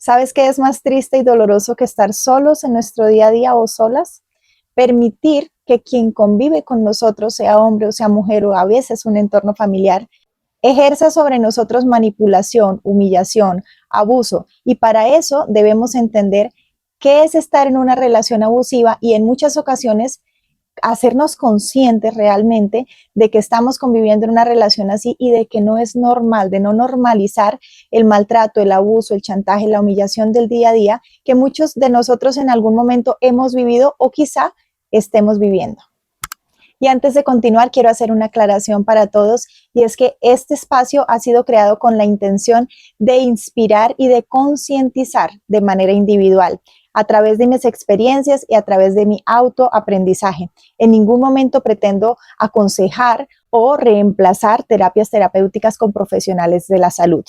¿Sabes qué es más triste y doloroso que estar solos en nuestro día a día o solas? Permitir que quien convive con nosotros, sea hombre o sea mujer o a veces un entorno familiar, ejerza sobre nosotros manipulación, humillación, abuso. Y para eso debemos entender qué es estar en una relación abusiva y en muchas ocasiones hacernos conscientes realmente de que estamos conviviendo en una relación así y de que no es normal, de no normalizar el maltrato, el abuso, el chantaje, la humillación del día a día que muchos de nosotros en algún momento hemos vivido o quizá estemos viviendo. Y antes de continuar, quiero hacer una aclaración para todos, y es que este espacio ha sido creado con la intención de inspirar y de concientizar de manera individual a través de mis experiencias y a través de mi autoaprendizaje. En ningún momento pretendo aconsejar o reemplazar terapias terapéuticas con profesionales de la salud.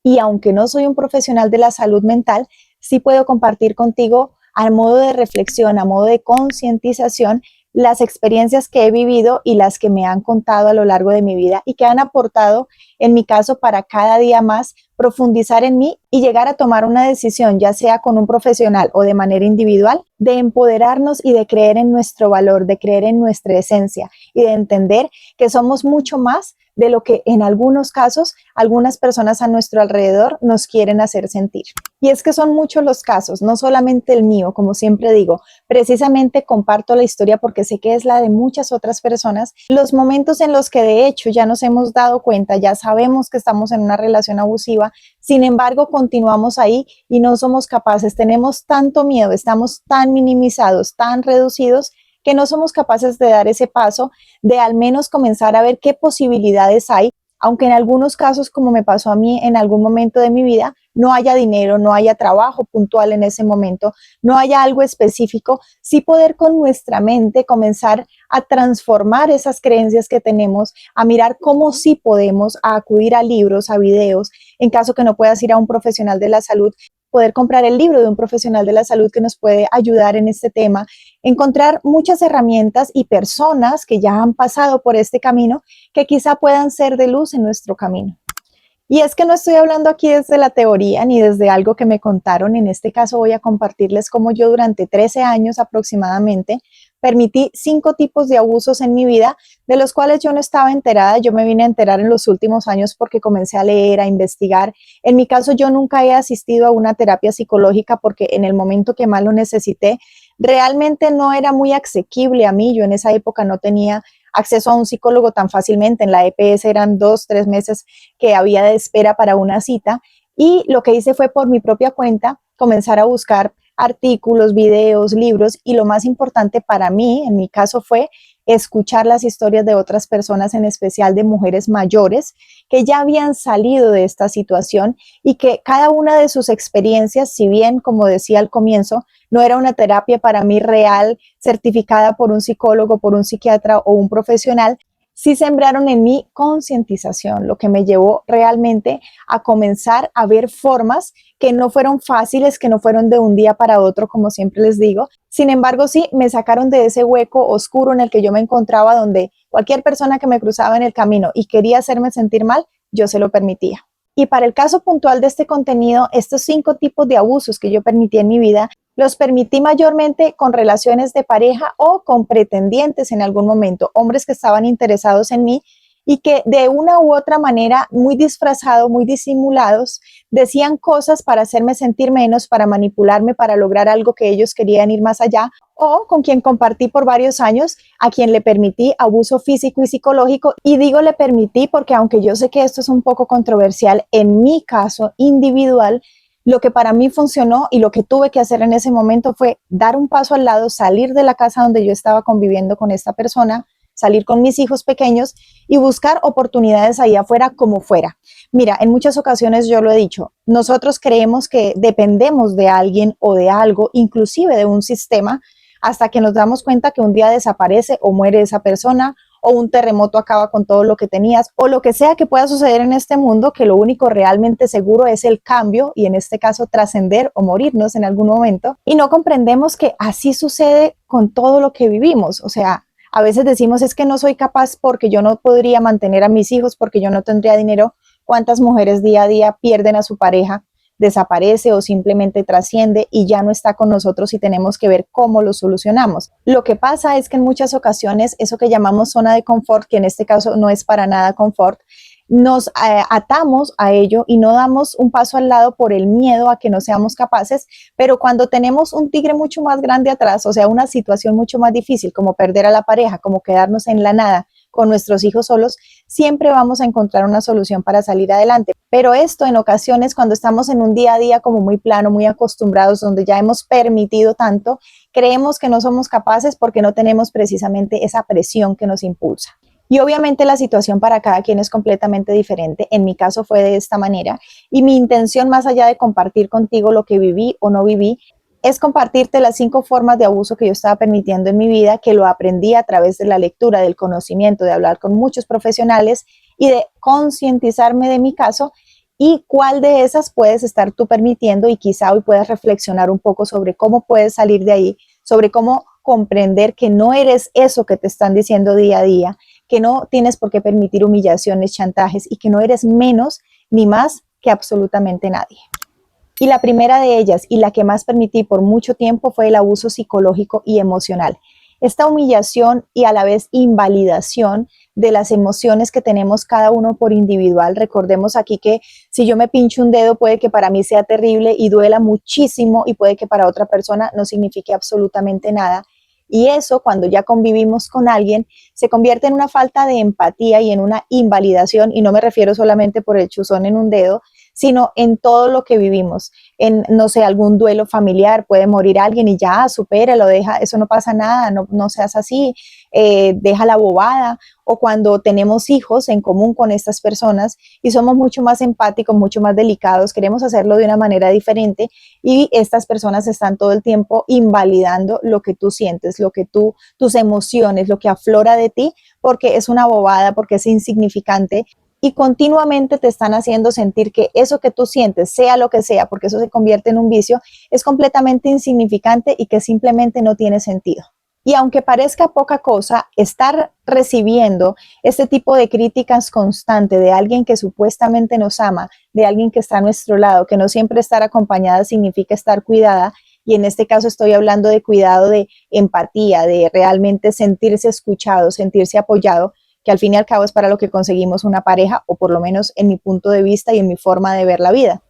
Y aunque no soy un profesional de la salud mental, sí puedo compartir contigo a modo de reflexión, a modo de concientización, las experiencias que he vivido y las que me han contado a lo largo de mi vida y que han aportado, en mi caso, para cada día más profundizar en mí y llegar a tomar una decisión, ya sea con un profesional o de manera individual, de empoderarnos y de creer en nuestro valor, de creer en nuestra esencia y de entender que somos mucho más de lo que en algunos casos algunas personas a nuestro alrededor nos quieren hacer sentir. Y es que son muchos los casos, no solamente el mío, como siempre digo, precisamente comparto la historia porque sé que es la de muchas otras personas, los momentos en los que de hecho ya nos hemos dado cuenta, ya sabemos que estamos en una relación abusiva, sin embargo continuamos ahí y no somos capaces, tenemos tanto miedo, estamos tan minimizados, tan reducidos, que no somos capaces de dar ese paso, de al menos comenzar a ver qué posibilidades hay, aunque en algunos casos, como me pasó a mí en algún momento de mi vida, no haya dinero, no haya trabajo puntual en ese momento, no haya algo específico, sí poder con nuestra mente comenzar a transformar esas creencias que tenemos, a mirar cómo sí podemos, a acudir a libros, a videos, en caso que no puedas ir a un profesional de la salud, poder comprar el libro de un profesional de la salud que nos puede ayudar en este tema, encontrar muchas herramientas y personas que ya han pasado por este camino que quizá puedan ser de luz en nuestro camino. Y es que no estoy hablando aquí desde la teoría ni desde algo que me contaron. En este caso voy a compartirles cómo yo durante 13 años aproximadamente permití 5 tipos de abusos en mi vida, de los cuales yo no estaba enterada. Yo me vine a enterar en los últimos años porque comencé a leer, a investigar. En mi caso, yo nunca he asistido a una terapia psicológica porque en el momento que más lo necesité, realmente no era muy asequible a mí. Yo en esa época no tenía acceso a un psicólogo tan fácilmente. En la EPS eran 2, 3 meses que había de espera para una cita. Y lo que hice fue por mi propia cuenta comenzar a buscar artículos, videos, libros y lo más importante para mí, en mi caso, fue escuchar las historias de otras personas, en especial de mujeres mayores que ya habían salido de esta situación y que cada una de sus experiencias, si bien, como decía al comienzo, no era una terapia para mí real, certificada por un psicólogo, por un psiquiatra o un profesional, sí sembraron en mí concientización, lo que me llevó realmente a comenzar a ver formas que no fueron fáciles, que no fueron de un día para otro, como siempre les digo. Sin embargo, sí me sacaron de ese hueco oscuro en el que yo me encontraba, donde cualquier persona que me cruzaba en el camino y quería hacerme sentir mal, yo se lo permitía. Y para el caso puntual de este contenido, estos 5 tipos de abusos que yo permití en mi vida, los permití mayormente con relaciones de pareja o con pretendientes en algún momento, hombres que estaban interesados en mí y que de una u otra manera, muy disfrazados, muy disimulados, decían cosas para hacerme sentir menos, para manipularme, para lograr algo que ellos querían ir más allá, o con quien compartí por varios años, a quien le permití abuso físico y psicológico. Y digo le permití porque aunque yo sé que esto es un poco controversial, en mi caso individual, lo que para mí funcionó y lo que tuve que hacer en ese momento fue dar un paso al lado, salir de la casa donde yo estaba conviviendo con esta persona, salir con mis hijos pequeños y buscar oportunidades ahí afuera como fuera. Mira, en muchas ocasiones yo lo he dicho, nosotros creemos que dependemos de alguien o de algo, inclusive de un sistema, hasta que nos damos cuenta que un día desaparece o muere esa persona, o un terremoto acaba con todo lo que tenías, o lo que sea que pueda suceder en este mundo, que lo único realmente seguro es el cambio, y en este caso trascender o morirnos en algún momento, y no comprendemos que así sucede con todo lo que vivimos. O sea, a veces decimos es que no soy capaz porque yo no podría mantener a mis hijos, porque yo no tendría dinero. ¿Cuántas mujeres día a día pierden a su pareja desaparece o simplemente trasciende y ya no está con nosotros y tenemos que ver cómo lo solucionamos. Lo que pasa es que en muchas ocasiones eso que llamamos zona de confort, que en este caso no es para nada confort, nos atamos a ello y no damos un paso al lado por el miedo a que no seamos capaces, pero cuando tenemos un tigre mucho más grande atrás, o sea, una situación mucho más difícil como perder a la pareja, como quedarnos en la nada con nuestros hijos solos, siempre vamos a encontrar una solución para salir adelante. Pero esto en ocasiones cuando estamos en un día a día como muy plano, muy acostumbrados, donde ya hemos permitido tanto, creemos que no somos capaces porque no tenemos precisamente esa presión que nos impulsa. Y obviamente la situación para cada quien es completamente diferente. En mi caso fue de esta manera y mi intención, más allá de compartir contigo lo que viví o no viví, es compartirte las 5 formas de abuso que yo estaba permitiendo en mi vida, que lo aprendí a través de la lectura, del conocimiento, de hablar con muchos profesionales y de concientizarme de mi caso y cuál de esas puedes estar tú permitiendo, y quizá hoy puedas reflexionar un poco sobre cómo puedes salir de ahí, sobre cómo comprender que no eres eso que te están diciendo día a día, que no tienes por qué permitir humillaciones, chantajes y que no eres menos ni más que absolutamente nadie. Y la primera de ellas, y la que más permití por mucho tiempo, fue el abuso psicológico y emocional. Esta humillación y a la vez invalidación de las emociones que tenemos cada uno por individual. Recordemos aquí que si yo me pincho un dedo puede que para mí sea terrible y duela muchísimo y puede que para otra persona no signifique absolutamente nada. Y eso, cuando ya convivimos con alguien, se convierte en una falta de empatía y en una invalidación, y no me refiero solamente por el chuzón en un dedo, sino en todo lo que vivimos, en, no sé, algún duelo familiar, puede morir alguien y ya, supéralo, deja, eso no pasa nada, no seas así, deja la bobada, o cuando tenemos hijos en común con estas personas y somos mucho más empáticos, mucho más delicados, queremos hacerlo de una manera diferente y estas personas están todo el tiempo invalidando lo que tú sientes, lo que tus emociones, lo que aflora de ti, porque es una bobada, porque es insignificante y continuamente te están haciendo sentir que eso que tú sientes, sea lo que sea, porque eso se convierte en un vicio, es completamente insignificante y que simplemente no tiene sentido. Y aunque parezca poca cosa, estar recibiendo este tipo de críticas constante de alguien que supuestamente nos ama, de alguien que está a nuestro lado, que no siempre estar acompañada significa estar cuidada, y en este caso estoy hablando de cuidado, de empatía, de realmente sentirse escuchado, sentirse apoyado, que al fin y al cabo es para lo que conseguimos una pareja, o por lo menos en mi punto de vista y en mi forma de ver la vida.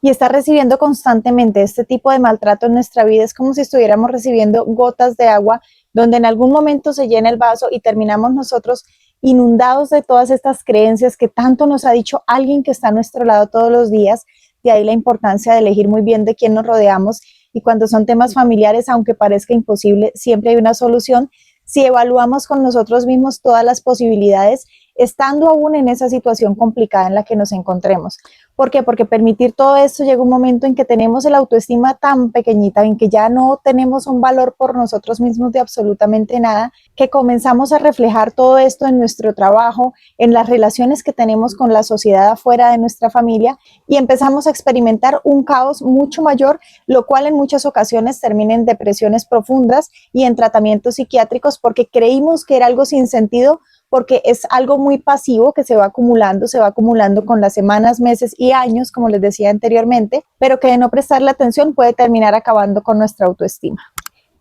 Y estar recibiendo constantemente este tipo de maltrato en nuestra vida es como si estuviéramos recibiendo gotas de agua donde en algún momento se llena el vaso y terminamos nosotros inundados de todas estas creencias que tanto nos ha dicho alguien que está a nuestro lado todos los días. De ahí la importancia de elegir muy bien de quién nos rodeamos, y cuando son temas familiares, aunque parezca imposible, siempre hay una solución si evaluamos con nosotros mismos todas las posibilidades, estando aún en esa situación complicada en la que nos encontremos. ¿Por qué? Porque permitir todo esto llega un momento en que tenemos el autoestima tan pequeñita, en que ya no tenemos un valor por nosotros mismos de absolutamente nada, que comenzamos a reflejar todo esto en nuestro trabajo, en las relaciones que tenemos con la sociedad afuera de nuestra familia, y empezamos a experimentar un caos mucho mayor, lo cual en muchas ocasiones termina en depresiones profundas y en tratamientos psiquiátricos porque creímos que era algo sin sentido, porque es algo muy pasivo que se va acumulando con las semanas, meses y años, como les decía anteriormente, pero que de no prestarle atención puede terminar acabando con nuestra autoestima.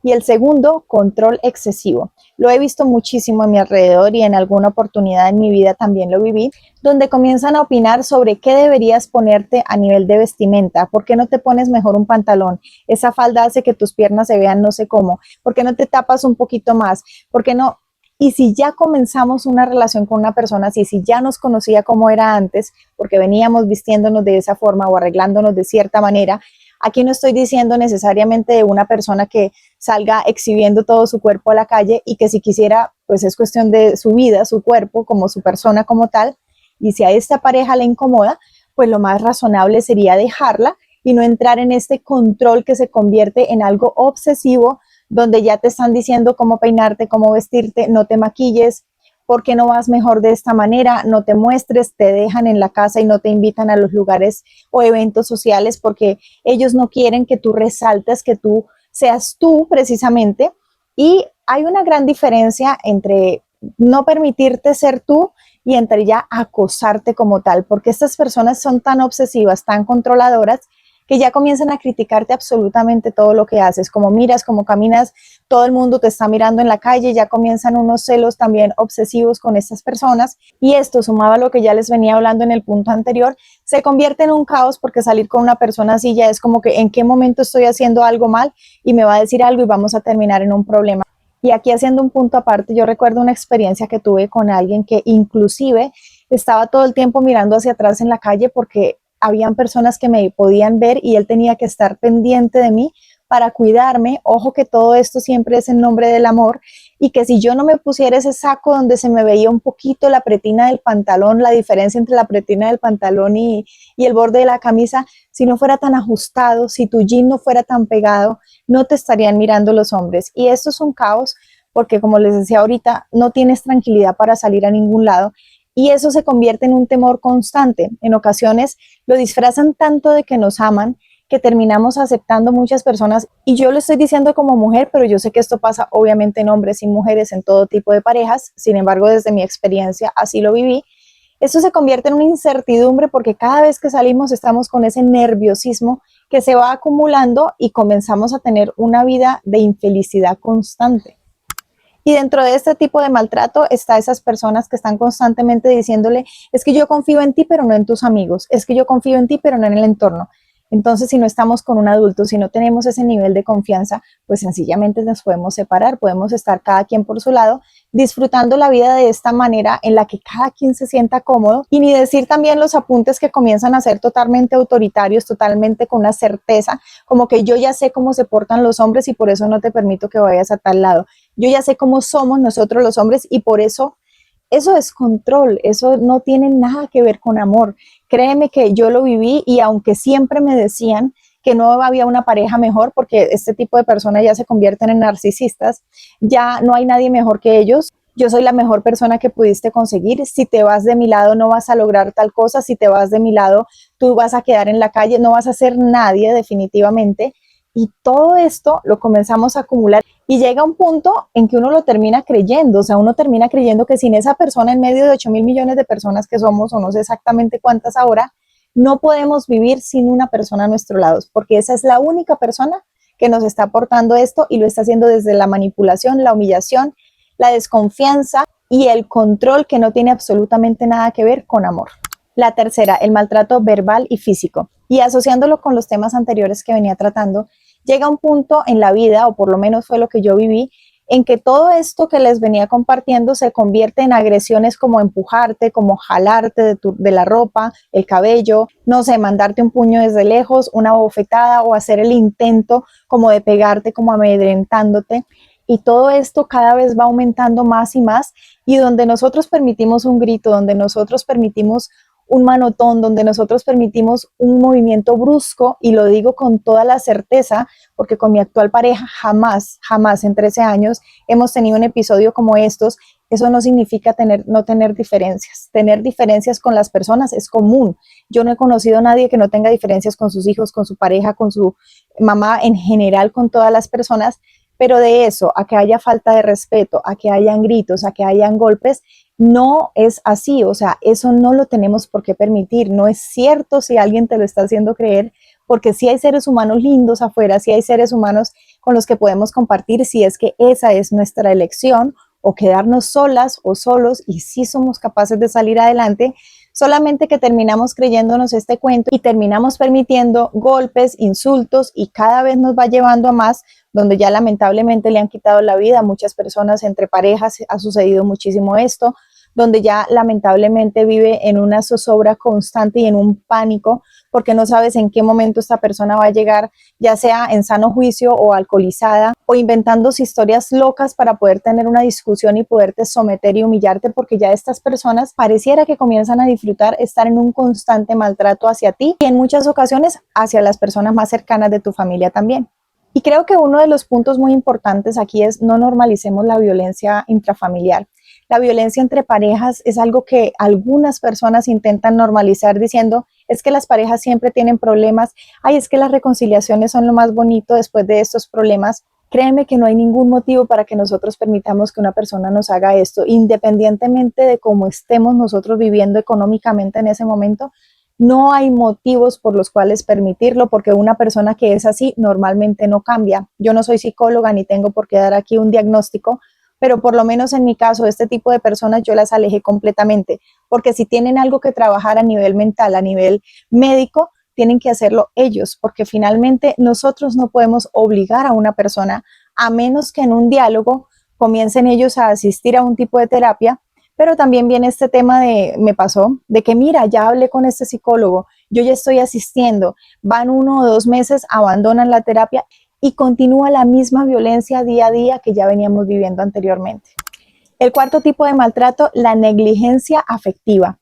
Y el segundo, control excesivo. Lo he visto muchísimo a mi alrededor y en alguna oportunidad en mi vida también lo viví, donde comienzan a opinar sobre qué deberías ponerte a nivel de vestimenta. ¿Por qué no te pones mejor un pantalón? Esa falda hace que tus piernas se vean no sé cómo. ¿Por qué no te tapas un poquito más? ¿Por qué no? Y si ya comenzamos una relación con una persona así, si ya nos conocía como era antes, porque veníamos vistiéndonos de esa forma o arreglándonos de cierta manera, aquí no estoy diciendo necesariamente de una persona que salga exhibiendo todo su cuerpo a la calle y que si quisiera, pues es cuestión de su vida, su cuerpo, como su persona como tal. Y si a esta pareja le incomoda, pues lo más razonable sería dejarla y no entrar en este control que se convierte en algo obsesivo, donde ya te están diciendo cómo peinarte, cómo vestirte, no te maquilles, ¿por qué no vas mejor de esta manera? No te muestres, te dejan en la casa y no te invitan a los lugares o eventos sociales porque ellos no quieren que tú resaltes, que tú seas tú precisamente. Y hay una gran diferencia entre no permitirte ser tú y entre ya a acosarte como tal, porque estas personas son tan obsesivas, tan controladoras, que ya comienzan a criticarte absolutamente todo lo que haces, como miras, como caminas, todo el mundo te está mirando en la calle, ya comienzan unos celos también obsesivos con estas personas, y esto sumado a lo que ya les venía hablando en el punto anterior, se convierte en un caos, porque salir con una persona así ya es como que en qué momento estoy haciendo algo mal y me va a decir algo y vamos a terminar en un problema. Y aquí haciendo un punto aparte, yo recuerdo una experiencia que tuve con alguien que inclusive estaba todo el tiempo mirando hacia atrás en la calle porque habían personas que me podían ver y él tenía que estar pendiente de mí para cuidarme. Ojo que todo esto siempre es en nombre del amor, y que si yo no me pusiera ese saco donde se me veía un poquito la pretina del pantalón, la diferencia entre la pretina del pantalón y el borde de la camisa, si no fuera tan ajustado, si tu jean no fuera tan pegado, no te estarían mirando los hombres. Y esto es un caos porque, como les decía ahorita, no tienes tranquilidad para salir a ningún lado, y eso se convierte en un temor constante. En ocasiones lo disfrazan tanto de que nos aman que terminamos aceptando muchas personas, y yo lo estoy diciendo como mujer, pero yo sé que esto pasa obviamente en hombres y mujeres, en todo tipo de parejas. Sin embargo, desde mi experiencia así lo viví. Esto se convierte en una incertidumbre porque cada vez que salimos estamos con ese nerviosismo que se va acumulando y comenzamos a tener una vida de infelicidad constante. Y dentro de este tipo de maltrato está esas personas que están constantemente diciéndole, es que yo confío en ti, pero no en tus amigos, es que yo confío en ti, pero no en el entorno. Entonces, si no estamos con un adulto, si no tenemos ese nivel de confianza, pues sencillamente nos podemos separar, podemos estar cada quien por su lado, disfrutando la vida de esta manera en la que cada quien se sienta cómodo, y ni decir también los apuntes que comienzan a ser totalmente autoritarios, totalmente con una certeza, como que yo ya sé cómo se portan los hombres y por eso no te permito que vayas a tal lado. Yo ya sé cómo somos nosotros los hombres y por eso es control, eso no tiene nada que ver con amor. Créeme que yo lo viví, y aunque siempre me decían que no había una pareja mejor, porque este tipo de personas ya se convierten en narcisistas, ya no hay nadie mejor que ellos. Yo soy la mejor persona que pudiste conseguir. Si te vas de mi lado no vas a lograr tal cosa, si te vas de mi lado tú vas a quedar en la calle, no vas a ser nadie definitivamente. Y todo esto lo comenzamos a acumular y llega un punto en que uno lo termina creyendo, o sea, uno termina creyendo que sin esa persona en medio de 8.000 millones de personas que somos, o no sé exactamente cuántas ahora, no podemos vivir sin una persona a nuestro lado, porque esa es la única persona que nos está aportando esto, y lo está haciendo desde la manipulación, la humillación, la desconfianza y el control, que no tiene absolutamente nada que ver con amor. La tercera, el maltrato verbal y físico. Y asociándolo con los temas anteriores que venía tratando, llega un punto en la vida, o por lo menos fue lo que yo viví, en que todo esto que les venía compartiendo se convierte en agresiones como empujarte, como jalarte de la ropa, el cabello, no sé, mandarte un puño desde lejos, una bofetada, o hacer el intento como de pegarte, como amedrentándote. Y todo esto cada vez va aumentando más y más, y donde nosotros permitimos un grito, donde nosotros permitimos un manotón, donde nosotros permitimos un movimiento brusco, y lo digo con toda la certeza, porque con mi actual pareja jamás en 13 años hemos tenido un episodio como estos. Eso no significa no tener diferencias. Tener diferencias con las personas es común. Yo no he conocido a nadie que no tenga diferencias con sus hijos, con su pareja, con su mamá, en general con todas las personas, pero de eso a que haya falta de respeto, a que hayan gritos, a que hayan golpes, no es así. O sea, eso no lo tenemos por qué permitir. No es cierto si alguien te lo está haciendo creer, porque sí hay seres humanos lindos afuera, sí hay seres humanos con los que podemos compartir, si es que esa es nuestra elección, o quedarnos solas o solos, y sí somos capaces de salir adelante, solamente que terminamos creyéndonos este cuento y terminamos permitiendo golpes, insultos, y cada vez nos va llevando a más, donde ya lamentablemente le han quitado la vida a muchas personas. Entre parejas ha sucedido muchísimo esto, donde ya lamentablemente vive en una zozobra constante y en un pánico, porque no sabes en qué momento esta persona va a llegar, ya sea en sano juicio o alcoholizada, o inventándose historias locas para poder tener una discusión y poderte someter y humillarte, porque ya estas personas pareciera que comienzan a disfrutar estar en un constante maltrato hacia ti, y en muchas ocasiones hacia las personas más cercanas de tu familia también. Y creo que uno de los puntos muy importantes aquí es: no normalicemos la violencia intrafamiliar. La violencia entre parejas es algo que algunas personas intentan normalizar diciendo, es que las parejas siempre tienen problemas, ay, es que las reconciliaciones son lo más bonito después de estos problemas. Créeme que no hay ningún motivo para que nosotros permitamos que una persona nos haga esto, independientemente de cómo estemos nosotros viviendo económicamente en ese momento. No hay motivos por los cuales permitirlo, porque una persona que es así normalmente no cambia. Yo no soy psicóloga ni tengo por qué dar aquí un diagnóstico, pero por lo menos en mi caso, este tipo de personas yo las alejé completamente, porque si tienen algo que trabajar a nivel mental, a nivel médico, tienen que hacerlo ellos, porque finalmente nosotros no podemos obligar a una persona, a menos que en un diálogo comiencen ellos a asistir a un tipo de terapia. Pero también viene este tema me pasó, de que mira, ya hablé con este psicólogo, yo ya estoy asistiendo, van 1 o 2 meses, abandonan la terapia y continúa la misma violencia día a día que ya veníamos viviendo anteriormente. El cuarto tipo de maltrato, la negligencia afectiva.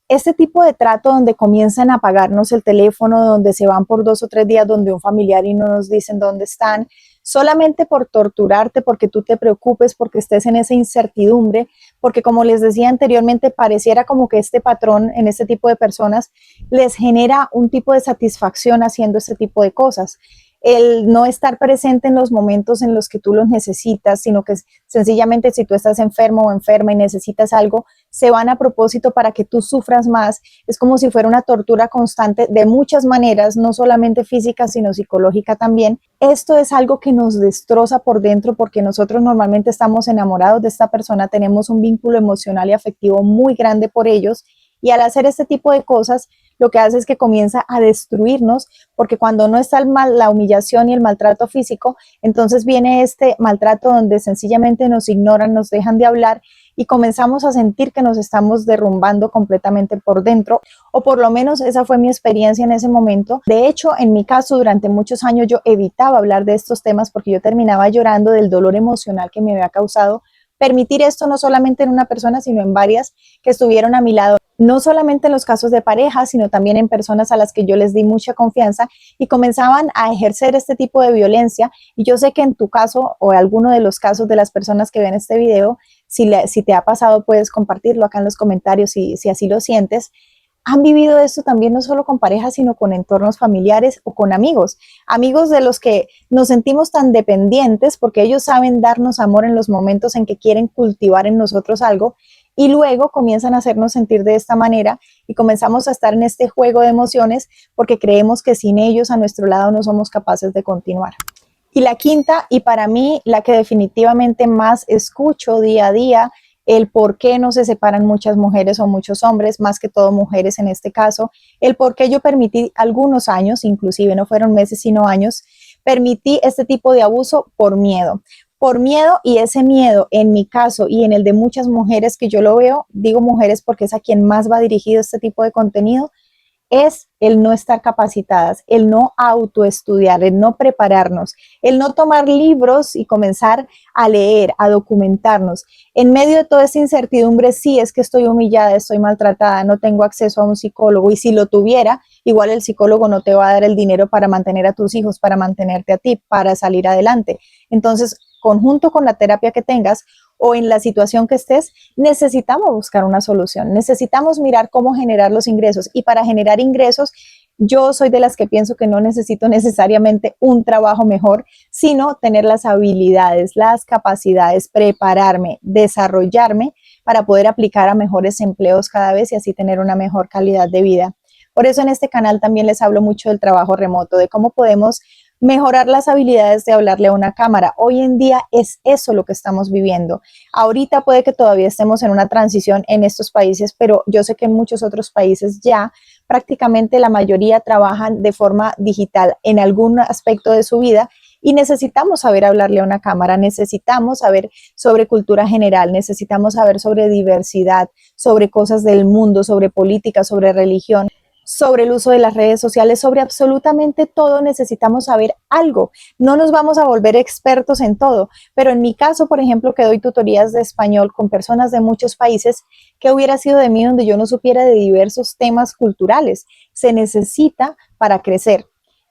Este tipo de trato donde comienzan a apagarnos el teléfono, donde se van por 2 o 3 días donde un familiar y no nos dicen dónde están, solamente por torturarte, porque tú te preocupes, porque estés en esa incertidumbre, porque como les decía anteriormente, pareciera como que este patrón en este tipo de personas les genera un tipo de satisfacción haciendo este tipo de cosas. El no estar presente en los momentos en los que tú los necesitas, sino que sencillamente si tú estás enfermo o enferma y necesitas algo, se van a propósito para que tú sufras más. Es como si fuera una tortura constante de muchas maneras, no solamente física, sino psicológica también. Esto es algo que nos destroza por dentro porque nosotros normalmente estamos enamorados de esta persona, tenemos un vínculo emocional y afectivo muy grande por ellos y al hacer este tipo de cosas, lo que hace es que comienza a destruirnos, porque cuando no está la humillación y el maltrato físico, entonces viene este maltrato donde sencillamente nos ignoran, nos dejan de hablar y comenzamos a sentir que nos estamos derrumbando completamente por dentro, o por lo menos esa fue mi experiencia en ese momento. De hecho, en mi caso, durante muchos años yo evitaba hablar de estos temas porque yo terminaba llorando del dolor emocional que me había causado permitir esto no solamente en una persona, sino en varias que estuvieron a mi lado, no solamente en los casos de pareja, sino también en personas a las que yo les di mucha confianza y comenzaban a ejercer este tipo de violencia. Y yo sé que en tu caso o en alguno de los casos de las personas que ven este video, si te ha pasado, puedes compartirlo acá en los comentarios si así lo sientes. Han vivido esto también no solo con parejas, sino con entornos familiares o con amigos. Amigos de los que nos sentimos tan dependientes porque ellos saben darnos amor en los momentos en que quieren cultivar en nosotros algo y luego comienzan a hacernos sentir de esta manera y comenzamos a estar en este juego de emociones porque creemos que sin ellos a nuestro lado no somos capaces de continuar. Y la quinta, y para mí la que definitivamente más escucho día a día, el por qué no se separan muchas mujeres o muchos hombres, más que todo mujeres en este caso, el por qué yo permití algunos años, inclusive no fueron meses sino años, permití este tipo de abuso por miedo y ese miedo en mi caso y en el de muchas mujeres que yo lo veo, digo mujeres porque es a quien más va dirigido este tipo de contenido, es el no estar capacitadas, el no autoestudiar, el no prepararnos, el no tomar libros y comenzar a leer, a documentarnos. En medio de toda esa incertidumbre, sí, es que estoy humillada, estoy maltratada, no tengo acceso a un psicólogo y si lo tuviera, igual el psicólogo no te va a dar el dinero para mantener a tus hijos, para mantenerte a ti, para salir adelante. Entonces, conjunto con la terapia que tengas, o en la situación que estés, necesitamos buscar una solución, necesitamos mirar cómo generar los ingresos y para generar ingresos, yo soy de las que pienso que no necesito necesariamente un trabajo mejor, sino tener las habilidades, las capacidades, prepararme, desarrollarme para poder aplicar a mejores empleos cada vez y así tener una mejor calidad de vida. Por eso en este canal también les hablo mucho del trabajo remoto, de cómo podemos mejorar las habilidades de hablarle a una cámara. Hoy en día es eso lo que estamos viviendo. Ahorita puede que todavía estemos en una transición en estos países, pero yo sé que en muchos otros países ya prácticamente la mayoría trabajan de forma digital en algún aspecto de su vida y necesitamos saber hablarle a una cámara, necesitamos saber sobre cultura general, necesitamos saber sobre diversidad, sobre cosas del mundo, sobre política, sobre religión, sobre el uso de las redes sociales, sobre absolutamente todo necesitamos saber algo. No nos vamos a volver expertos en todo, pero en mi caso, por ejemplo, que doy tutorías de español con personas de muchos países, ¿qué hubiera sido de mí donde yo no supiera de diversos temas culturales? Se necesita para crecer.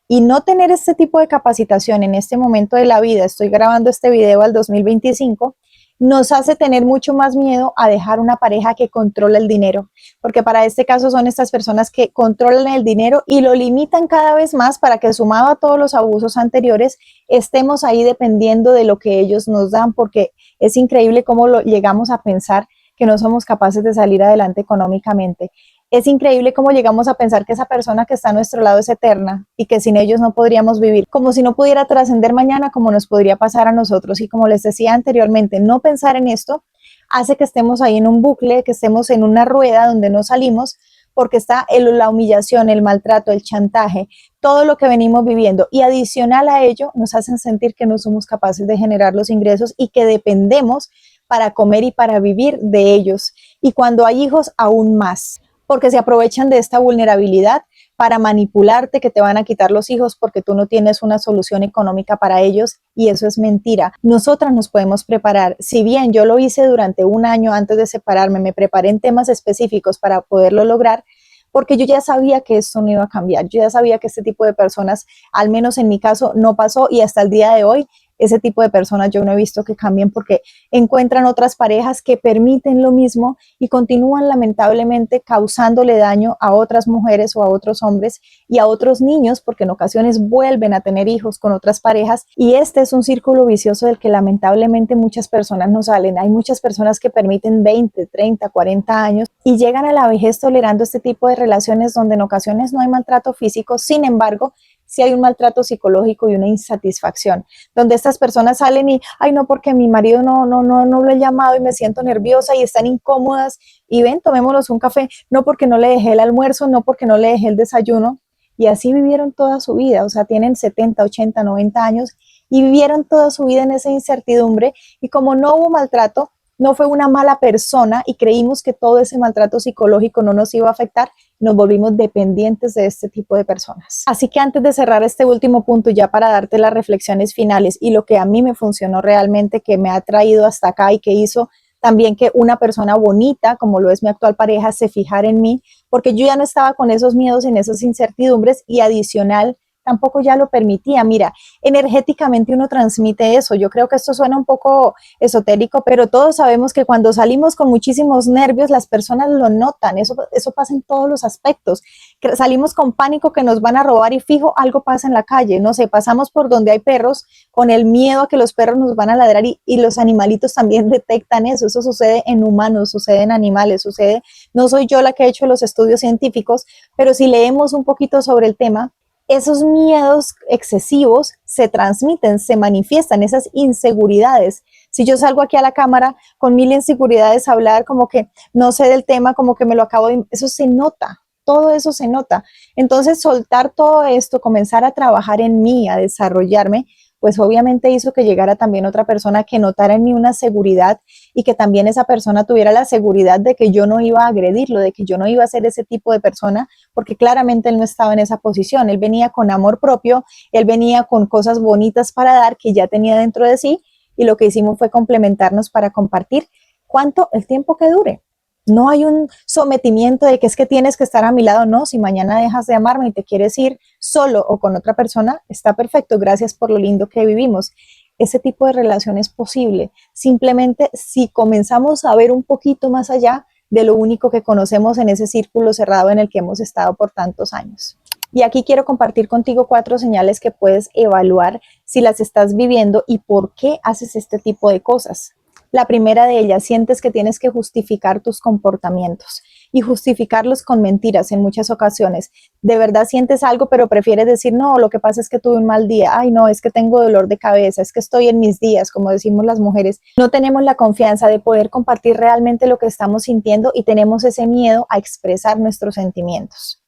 Y no tener este tipo de capacitación en este momento de la vida, estoy grabando este video al 2025, nos hace tener mucho más miedo a dejar una pareja que controla el dinero, porque para este caso son estas personas que controlan el dinero y lo limitan cada vez más para que, sumado a todos los abusos anteriores, estemos ahí dependiendo de lo que ellos nos dan, porque es increíble cómo llegamos a pensar que no somos capaces de salir adelante económicamente. Es increíble cómo llegamos a pensar que esa persona que está a nuestro lado es eterna y que sin ellos no podríamos vivir, como si no pudiera trascender mañana, como nos podría pasar a nosotros. Y como les decía anteriormente, no pensar en esto hace que estemos ahí en un bucle, que estemos en una rueda donde no salimos, porque está la humillación, el maltrato, el chantaje, todo lo que venimos viviendo. Y adicional a ello, nos hacen sentir que no somos capaces de generar los ingresos y que dependemos para comer y para vivir de ellos. Y cuando hay hijos, aún más, porque se aprovechan de esta vulnerabilidad para manipularte, que te van a quitar los hijos porque tú no tienes una solución económica para ellos, y eso es mentira. Nosotras nos podemos preparar. Si bien yo lo hice durante un año antes de separarme, me preparé en temas específicos para poderlo lograr, porque yo ya sabía que esto no iba a cambiar. Yo ya sabía que este tipo de personas, al menos en mi caso, no pasó, y hasta el día de hoy ese tipo de personas yo no he visto que cambien, porque encuentran otras parejas que permiten lo mismo y continúan lamentablemente causándole daño a otras mujeres o a otros hombres y a otros niños, porque en ocasiones vuelven a tener hijos con otras parejas, y este es un círculo vicioso del que lamentablemente muchas personas no salen. Hay muchas personas que permiten 20, 30, 40 años y llegan a la vejez tolerando este tipo de relaciones donde en ocasiones no hay maltrato físico, sin embargo, si hay un maltrato psicológico y una insatisfacción, donde estas personas salen y, ay no, porque mi marido no lo he llamado y me siento nerviosa, y están incómodas, y ven, tomémonos un café, no porque no le dejé el almuerzo, no porque no le dejé el desayuno, y así vivieron toda su vida. O sea, tienen 70, 80, 90 años y vivieron toda su vida en esa incertidumbre, y como no hubo maltrato, no fue una mala persona y creímos que todo ese maltrato psicológico no nos iba a afectar, nos volvimos dependientes de este tipo de personas. Así que antes de cerrar este último punto, ya para darte las reflexiones finales y lo que a mí me funcionó realmente, que me ha traído hasta acá y que hizo también que una persona bonita, como lo es mi actual pareja, se fijara en mí, porque yo ya no estaba con esos miedos, en esas incertidumbres, y adicional, tampoco ya lo permitía. Mira, energéticamente uno transmite eso. Yo creo que esto suena un poco esotérico, pero todos sabemos que cuando salimos con muchísimos nervios, las personas lo notan. Eso pasa en todos los aspectos. Que salimos con pánico que nos van a robar y fijo algo pasa en la calle. No sé, pasamos por donde hay perros con el miedo a que los perros nos van a ladrar, y los animalitos también detectan eso. Eso sucede en humanos, sucede en animales, sucede. No soy yo la que he hecho los estudios científicos, pero si leemos un poquito sobre el tema, esos miedos excesivos se transmiten, se manifiestan, esas inseguridades. Si yo salgo aquí a la cámara con 1000 inseguridades a hablar, como que no sé del tema, como que me lo acabo de... Eso se nota, todo eso se nota. Entonces, soltar todo esto, comenzar a trabajar en mí, a desarrollarme, pues obviamente hizo que llegara también otra persona que notara en mí una seguridad, y que también esa persona tuviera la seguridad de que yo no iba a agredirlo, de que yo no iba a ser ese tipo de persona, porque claramente él no estaba en esa posición. Él venía con amor propio, él venía con cosas bonitas para dar que ya tenía dentro de sí, y lo que hicimos fue complementarnos para compartir cuánto, el tiempo que dure. No hay un sometimiento de que es que tienes que estar a mi lado. No, si mañana dejas de amarme y te quieres ir solo o con otra persona, está perfecto, gracias por lo lindo que vivimos. Ese tipo de relación es posible, simplemente si comenzamos a ver un poquito más allá de lo único que conocemos en ese círculo cerrado en el que hemos estado por tantos años. Y aquí quiero compartir contigo 4 señales que puedes evaluar si las estás viviendo y por qué haces este tipo de cosas. La primera de ellas, sientes que tienes que justificar tus comportamientos, y justificarlos con mentiras en muchas ocasiones. De verdad sientes algo, pero prefieres decir, no, lo que pasa es que tuve un mal día, ay no, es que tengo dolor de cabeza, es que estoy en mis días, como decimos las mujeres. No tenemos la confianza de poder compartir realmente lo que estamos sintiendo, y tenemos ese miedo a expresar nuestros sentimientos.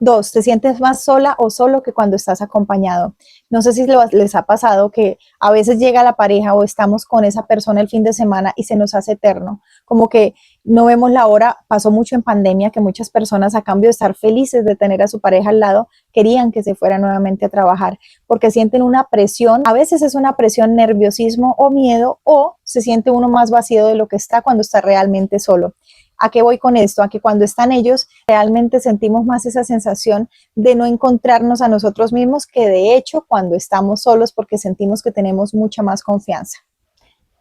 2, te sientes más sola o solo que cuando estás acompañado. No sé si les ha pasado que a veces llega la pareja o estamos con esa persona el fin de semana y se nos hace eterno, como que no vemos la hora. Pasó mucho en pandemia que muchas personas, a cambio de estar felices de tener a su pareja al lado, querían que se fuera nuevamente a trabajar, porque sienten una presión. A veces es una presión, nerviosismo o miedo, o se siente uno más vacío de lo que está cuando está realmente solo. ¿A qué voy con esto? A que cuando están ellos realmente sentimos más esa sensación de no encontrarnos a nosotros mismos, que de hecho cuando estamos solos, porque sentimos que tenemos mucha más confianza.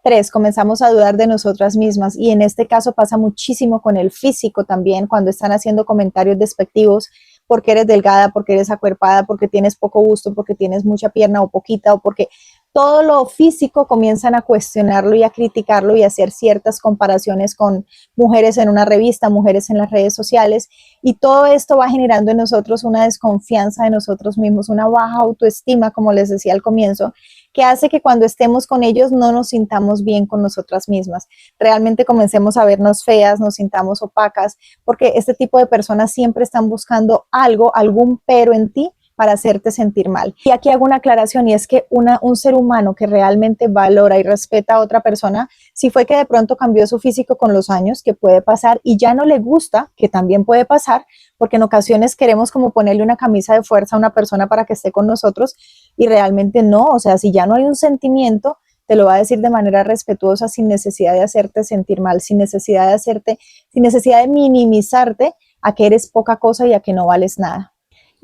Tres, comenzamos a dudar de nosotras mismas y en este caso pasa muchísimo con el físico también, cuando están haciendo comentarios despectivos porque eres delgada, porque eres acuerpada, porque tienes poco gusto, porque tienes mucha pierna o poquita o porque todo lo físico comienzan a cuestionarlo y a criticarlo y a hacer ciertas comparaciones con mujeres en una revista, mujeres en las redes sociales y todo esto va generando en nosotros una desconfianza de nosotros mismos, una baja autoestima, como les decía al comienzo, que hace que cuando estemos con ellos no nos sintamos bien con nosotras mismas. Realmente comencemos a vernos feas, nos sintamos opacas, porque este tipo de personas siempre están buscando algo, algún pero en ti para hacerte sentir mal. Y aquí hago una aclaración y es que un ser humano que realmente valora y respeta a otra persona, si fue que de pronto cambió su físico con los años, que puede pasar, y ya no le gusta, que también puede pasar, porque en ocasiones queremos como ponerle una camisa de fuerza a una persona para que esté con nosotros y realmente no, o sea, si ya no hay un sentimiento, te lo va a decir de manera respetuosa, sin necesidad de hacerte sentir mal, sin necesidad de sin necesidad de minimizarte a que eres poca cosa y a que no vales nada.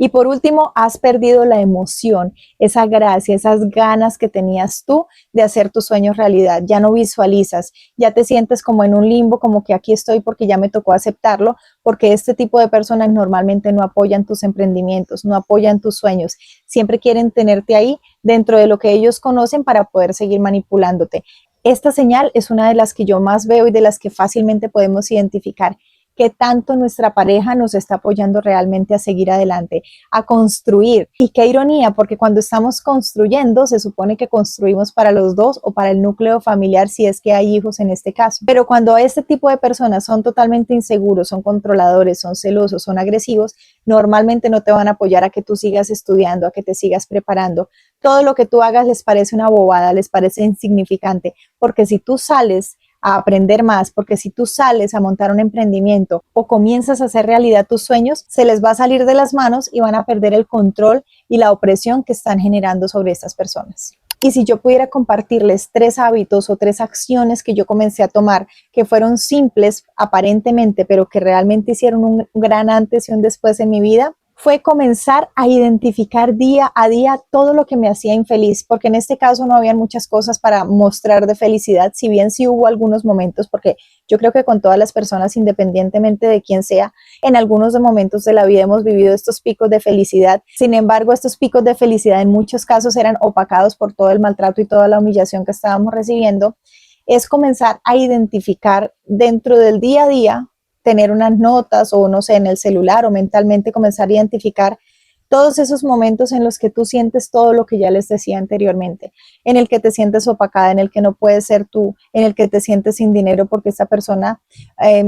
Y por último, has perdido la emoción, esa gracia, esas ganas que tenías tú de hacer tus sueños realidad. Ya no visualizas, ya te sientes como en un limbo, como que aquí estoy porque ya me tocó aceptarlo, porque este tipo de personas normalmente no apoyan tus emprendimientos, no apoyan tus sueños. Siempre quieren tenerte ahí dentro de lo que ellos conocen para poder seguir manipulándote. Esta señal es una de las que yo más veo y de las que fácilmente podemos identificar qué tanto nuestra pareja nos está apoyando realmente a seguir adelante, a construir. Y qué ironía, porque cuando estamos construyendo, se supone que construimos para los dos o para el núcleo familiar, si es que hay hijos en este caso. Pero cuando este tipo de personas son totalmente inseguros, son controladores, son celosos, son agresivos, normalmente no te van a apoyar a que tú sigas estudiando, a que te sigas preparando. Todo lo que tú hagas les parece una bobada, les parece insignificante, porque si tú sales a aprender más, porque si tú sales a montar un emprendimiento o comienzas a hacer realidad tus sueños, se les va a salir de las manos y van a perder el control y la opresión que están generando sobre estas personas. Y si yo pudiera compartirles 3 hábitos o 3 acciones que yo comencé a tomar, que fueron simples aparentemente, pero que realmente hicieron un gran antes y un después en mi vida, fue comenzar a identificar día a día todo lo que me hacía infeliz, porque en este caso no habían muchas cosas para mostrar de felicidad, si bien sí hubo algunos momentos, porque yo creo que con todas las personas, independientemente de quién sea, en algunos momentos de la vida hemos vivido estos picos de felicidad. Sin embargo, estos picos de felicidad en muchos casos eran opacados por todo el maltrato y toda la humillación que estábamos recibiendo. Es comenzar a identificar dentro del día a día, tener unas notas o no sé, en el celular o mentalmente comenzar a identificar todos esos momentos en los que tú sientes todo lo que ya les decía anteriormente, en el que te sientes opacada, en el que no puedes ser tú, en el que te sientes sin dinero porque esta persona,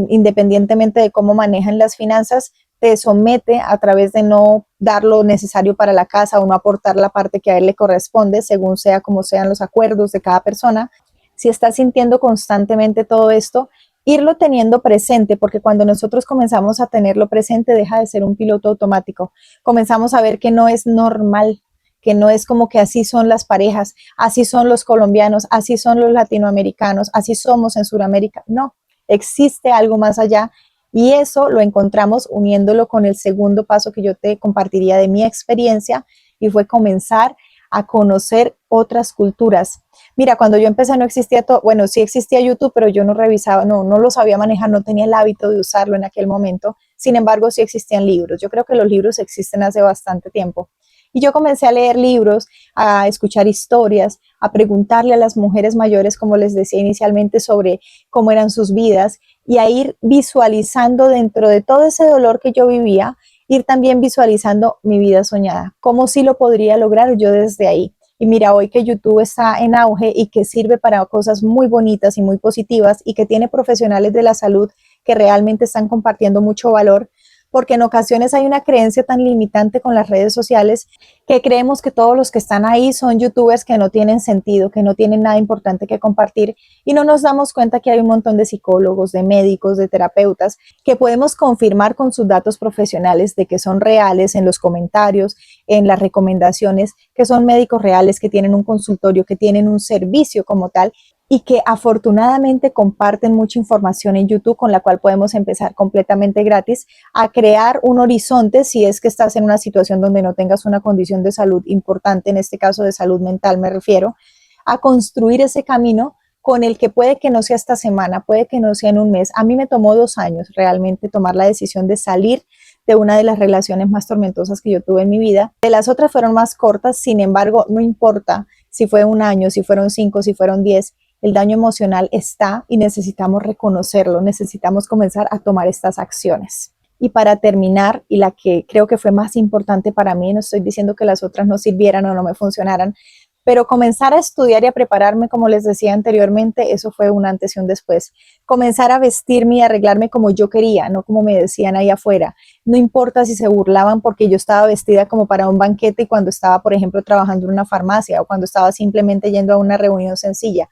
independientemente de cómo manejan las finanzas, te somete a través de no dar lo necesario para la casa o no aportar la parte que a él le corresponde, según sea como sean los acuerdos de cada persona. Si estás sintiendo constantemente todo esto, irlo teniendo presente, porque cuando nosotros comenzamos a tenerlo presente, deja de ser un piloto automático. Comenzamos a ver que no es normal, que no es como que así son las parejas, así son los colombianos, así son los latinoamericanos, así somos en Sudamérica. No, existe algo más allá y eso lo encontramos uniéndolo con el segundo paso que yo te compartiría de mi experiencia y fue comenzar a conocer otras culturas. Mira, cuando yo empecé no existía todo, bueno, sí existía YouTube, pero yo no revisaba, no lo sabía manejar, no tenía el hábito de usarlo en aquel momento. Sin embargo, sí existían libros. Yo creo que los libros existen hace bastante tiempo. Y yo comencé a leer libros, a escuchar historias, a preguntarle a las mujeres mayores, como les decía inicialmente, sobre cómo eran sus vidas y a ir visualizando dentro de todo ese dolor que yo vivía, ir también visualizando mi vida soñada, cómo sí lo podría lograr yo desde ahí. Y mira, hoy que YouTube está en auge y que sirve para cosas muy bonitas y muy positivas y que tiene profesionales de la salud que realmente están compartiendo mucho valor, porque en ocasiones hay una creencia tan limitante con las redes sociales que creemos que todos los que están ahí son youtubers que no tienen sentido, que no tienen nada importante que compartir y no nos damos cuenta que hay un montón de psicólogos, de médicos, de terapeutas que podemos confirmar con sus datos profesionales de que son reales en los comentarios, en las recomendaciones, que son médicos reales, que tienen un consultorio, que tienen un servicio como tal y que afortunadamente comparten mucha información en YouTube con la cual podemos empezar completamente gratis a crear un horizonte si es que estás en una situación donde no tengas una condición de salud importante, en este caso de salud mental me refiero, a construir ese camino con el que puede que no sea esta semana, puede que no sea en un mes. A mí me tomó 2 años realmente tomar la decisión de salir de una de las relaciones más tormentosas que yo tuve en mi vida. De las otras fueron más cortas, sin embargo, no importa si fue un año, si fueron 5, si fueron 10, el daño emocional está y necesitamos reconocerlo, necesitamos comenzar a tomar estas acciones. Y para terminar, y la que creo que fue más importante para mí, no estoy diciendo que las otras no sirvieran o no me funcionaran, pero comenzar a estudiar y a prepararme, como les decía anteriormente, eso fue un antes y un después. Comenzar a vestirme y arreglarme como yo quería, no como me decían ahí afuera. No importa si se burlaban porque yo estaba vestida como para un banquete y cuando estaba, por ejemplo, trabajando en una farmacia o cuando estaba simplemente yendo a una reunión sencilla.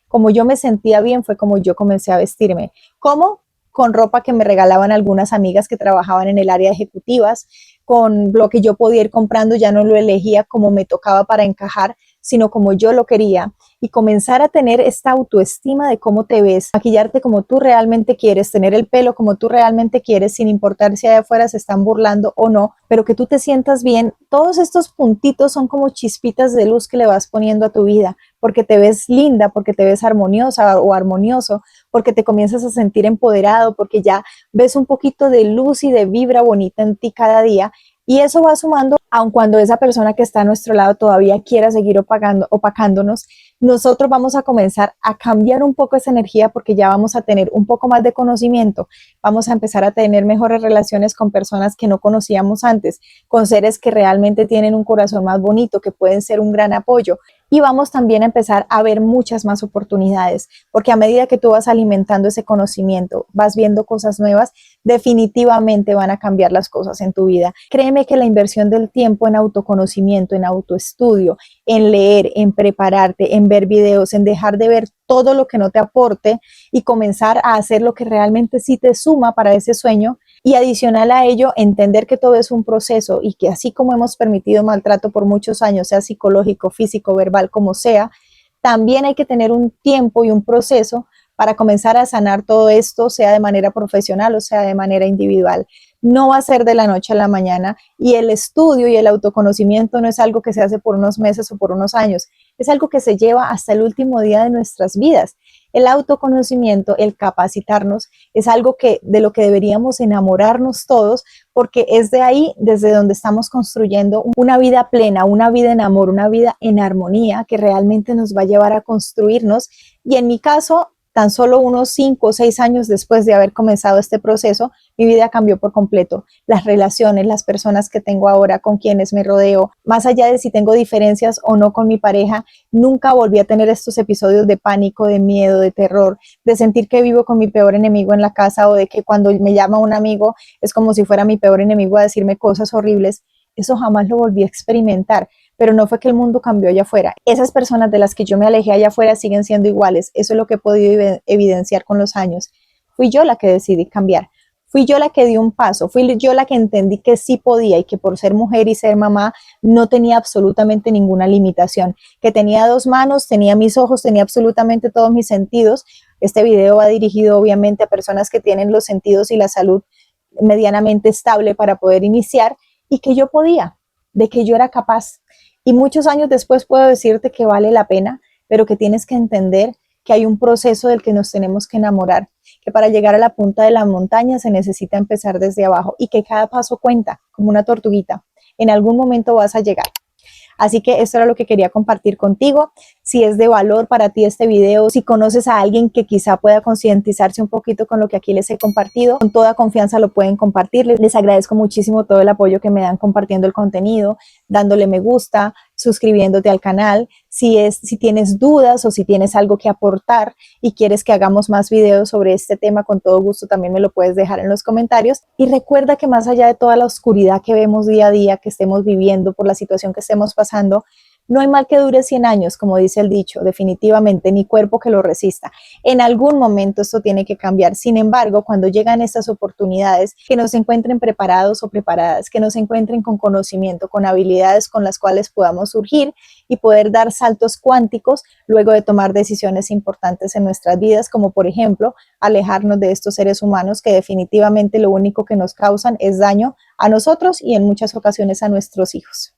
Como yo me sentía bien fue como yo comencé a vestirme. ¿Cómo? Con ropa que me regalaban algunas amigas que trabajaban en el área de ejecutivas, con lo que yo podía ir comprando, ya no lo elegía como me tocaba para encajar, sino como yo lo quería, y comenzar a tener esta autoestima de cómo te ves, maquillarte como tú realmente quieres, tener el pelo como tú realmente quieres, sin importar si allá afuera se están burlando o no, pero que tú te sientas bien. Todos estos puntitos son como chispitas de luz que le vas poniendo a tu vida, porque te ves linda, porque te ves armoniosa o armonioso, porque te comienzas a sentir empoderado, porque ya ves un poquito de luz y de vibra bonita en ti cada día. Y eso va sumando, aun cuando esa persona que está a nuestro lado todavía quiera seguir opacándonos, nosotros vamos a comenzar a cambiar un poco esa energía porque ya vamos a tener un poco más de conocimiento, vamos a empezar a tener mejores relaciones con personas que no conocíamos antes, con seres que realmente tienen un corazón más bonito, que pueden ser un gran apoyo. Y vamos también a empezar a ver muchas más oportunidades, porque a medida que tú vas alimentando ese conocimiento, vas viendo cosas nuevas, definitivamente van a cambiar las cosas en tu vida. Créeme que la inversión del tiempo en autoconocimiento, en autoestudio, en leer, en prepararte, en ver videos, en dejar de ver todo lo que no te aporte y comenzar a hacer lo que realmente sí te suma para ese sueño. Y adicional a ello, entender que todo es un proceso y que así como hemos permitido maltrato por muchos años, sea psicológico, físico, verbal, como sea, también hay que tener un tiempo y un proceso para comenzar a sanar todo esto, sea de manera profesional o sea de manera individual. No va a ser de la noche a la mañana y el estudio y el autoconocimiento no es algo que se hace por unos meses o por unos años, es algo que se lleva hasta el último día de nuestras vidas. El autoconocimiento, el capacitarnos, es algo que de lo que deberíamos enamorarnos todos, porque es de ahí desde donde estamos construyendo una vida plena, una vida en amor, una vida en armonía que realmente nos va a llevar a construirnos. Y en mi caso, tan solo unos 5 o 6 años después de haber comenzado este proceso, mi vida cambió por completo. Las relaciones, las personas que tengo ahora, con quienes me rodeo, más allá de si tengo diferencias o no con mi pareja, nunca volví a tener estos episodios de pánico, de miedo, de terror, de sentir que vivo con mi peor enemigo en la casa o de que cuando me llama un amigo es como si fuera mi peor enemigo a decirme cosas horribles. Eso jamás lo volví a experimentar, pero no fue que el mundo cambió allá afuera. Esas personas de las que yo me alejé allá afuera siguen siendo iguales. Eso es lo que he podido evidenciar con los años. Fui yo la que decidí cambiar. Fui yo la que di un paso, fui yo la que entendí que sí podía y que por ser mujer y ser mamá no tenía absolutamente ninguna limitación, que tenía 2 manos, tenía mis ojos, tenía absolutamente todos mis sentidos. Este video va dirigido obviamente a personas que tienen los sentidos y la salud medianamente estable para poder iniciar y que yo podía, de que yo era capaz. Y muchos años después puedo decirte que vale la pena, pero que tienes que entender que hay un proceso del que nos tenemos que enamorar, que para llegar a la punta de la montaña se necesita empezar desde abajo y que cada paso cuenta, como una tortuguita. En algún momento vas a llegar. Así que esto era lo que quería compartir contigo. Si es de valor para ti este video, si conoces a alguien que quizá pueda concientizarse un poquito con lo que aquí les he compartido, con toda confianza lo pueden compartir. Les agradezco muchísimo todo el apoyo que me dan compartiendo el contenido, dándole me gusta, suscribiéndote al canal. Si tienes dudas o si tienes algo que aportar y quieres que hagamos más videos sobre este tema, con todo gusto también me lo puedes dejar en los comentarios. Y recuerda que más allá de toda la oscuridad que vemos día a día, que estemos viviendo por la situación que estemos pasando, no hay mal que dure 100 años, como dice el dicho, definitivamente, ni cuerpo que lo resista. En algún momento esto tiene que cambiar. Sin embargo, cuando llegan estas oportunidades, que nos encuentren preparados o preparadas, que nos encuentren con conocimiento, con habilidades con las cuales podamos surgir y poder dar saltos cuánticos luego de tomar decisiones importantes en nuestras vidas, como por ejemplo, alejarnos de estos seres humanos que definitivamente lo único que nos causan es daño a nosotros y en muchas ocasiones a nuestros hijos.